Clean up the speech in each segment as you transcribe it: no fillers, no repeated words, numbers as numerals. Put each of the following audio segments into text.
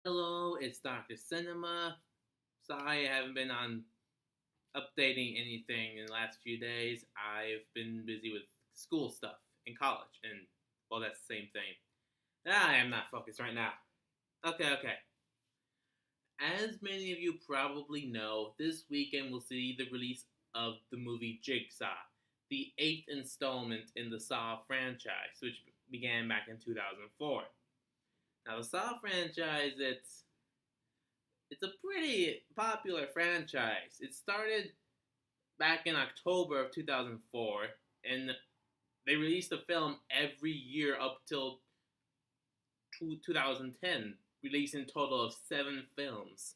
Hello, it's Dr. Cinema. Sorry I haven't been on updating anything in the last few days. I've been busy with school stuff in college, and well, that's the same thing. I am not focused right now. Okay. As many of you probably know, this weekend we'll see the release of the movie Jigsaw, the eighth installment in the Saw franchise, which began back in 2004. Now, the Saw franchise, it's a pretty popular franchise. It started back in October of 2004, and they released a film every year up till 2010, releasing a total of 7 films,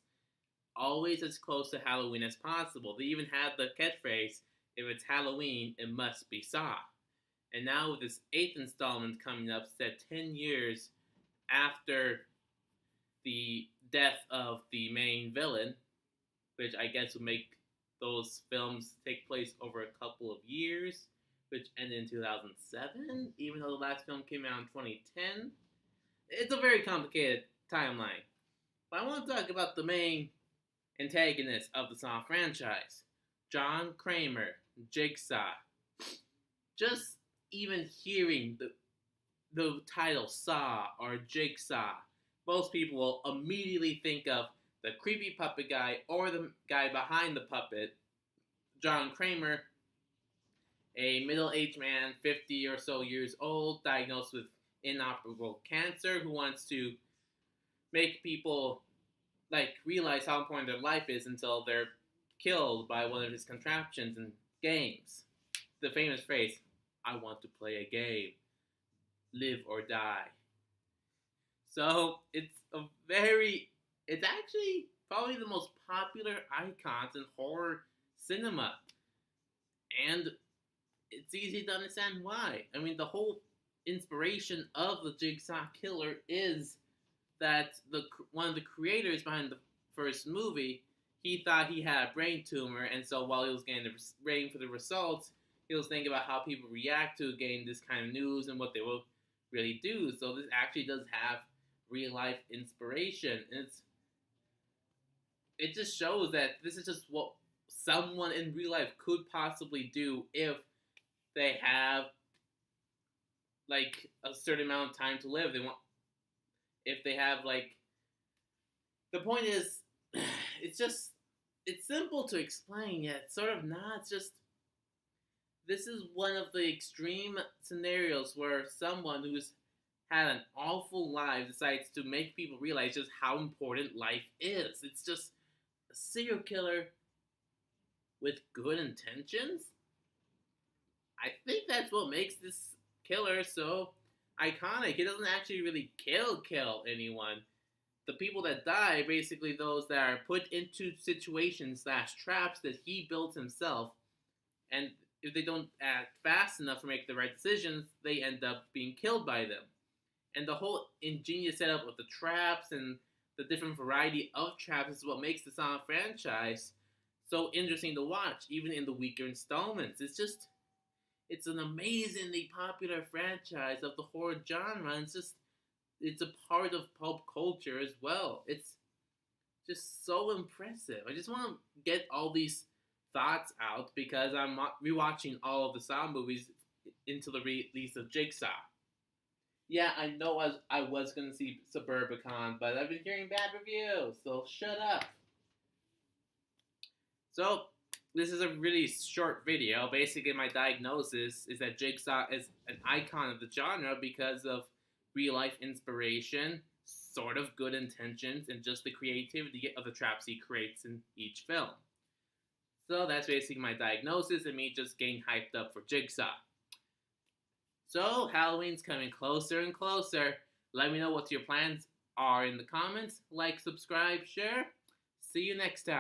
always as close to Halloween as possible. They even had the catchphrase, if it's Halloween, it must be Saw. And now with this eighth installment coming up, set 10 years after the death of the main villain, which I guess would make those films take place over a couple of years, which ended in 2007, even though the last film came out in 2010. It's a very complicated timeline. But I want to talk about the main antagonist of the Saw franchise, John Kramer, Jigsaw. Just even hearing the title Saw or Jigsaw, most people will immediately think of the creepy puppet guy or the guy behind the puppet, John Kramer, a middle-aged man, 50 or so years old, diagnosed with inoperable cancer, who wants to make people realize how important their life is until they're killed by one of his contraptions and games. The famous phrase, "I want to play a game. Live or die." So it's actually probably the most popular icons in horror cinema. And it's easy to understand why. I mean, the whole inspiration of the Jigsaw Killer is that one of the creators behind the first movie, he thought he had a brain tumor, and so while he was waiting for the results, he was thinking about how people react to getting this kind of news and what they will really do. So this actually does have real life inspiration, and it just shows that this is just what someone in real life could possibly do if they have a certain amount of time to live. If they have the point is, it's simple to explain, yet it's sort of not. It's just, this is one of the extreme scenarios where someone who's had an awful life decides to make people realize just how important life is. It's just a serial killer with good intentions. I think that's what makes this killer so iconic. He doesn't actually really kill anyone. The people that die are basically those that are put into situations / traps that he built himself, and if they don't act fast enough or make the right decisions, they end up being killed by them. And the whole ingenious setup of the traps and the different variety of traps is what makes the Saw franchise so interesting to watch, even in the weaker installments. It's an amazingly popular franchise of the horror genre, and it's a part of pulp culture as well. It's just so impressive. I just want to get all these thoughts out because I'm rewatching all of the Saw movies into the release of Jigsaw. Yeah, I know I was going to see Suburbicon, but I've been hearing bad reviews, so shut up. So, this is a really short video. Basically, my diagnosis is that Jigsaw is an icon of the genre because of real-life inspiration, sort of good intentions, and just the creativity of the traps he creates in each film. So that's basically my diagnosis and me just getting hyped up for Jigsaw. So, Halloween's coming closer and closer. Let me know what your plans are in the comments. Like, subscribe, share. See you next time.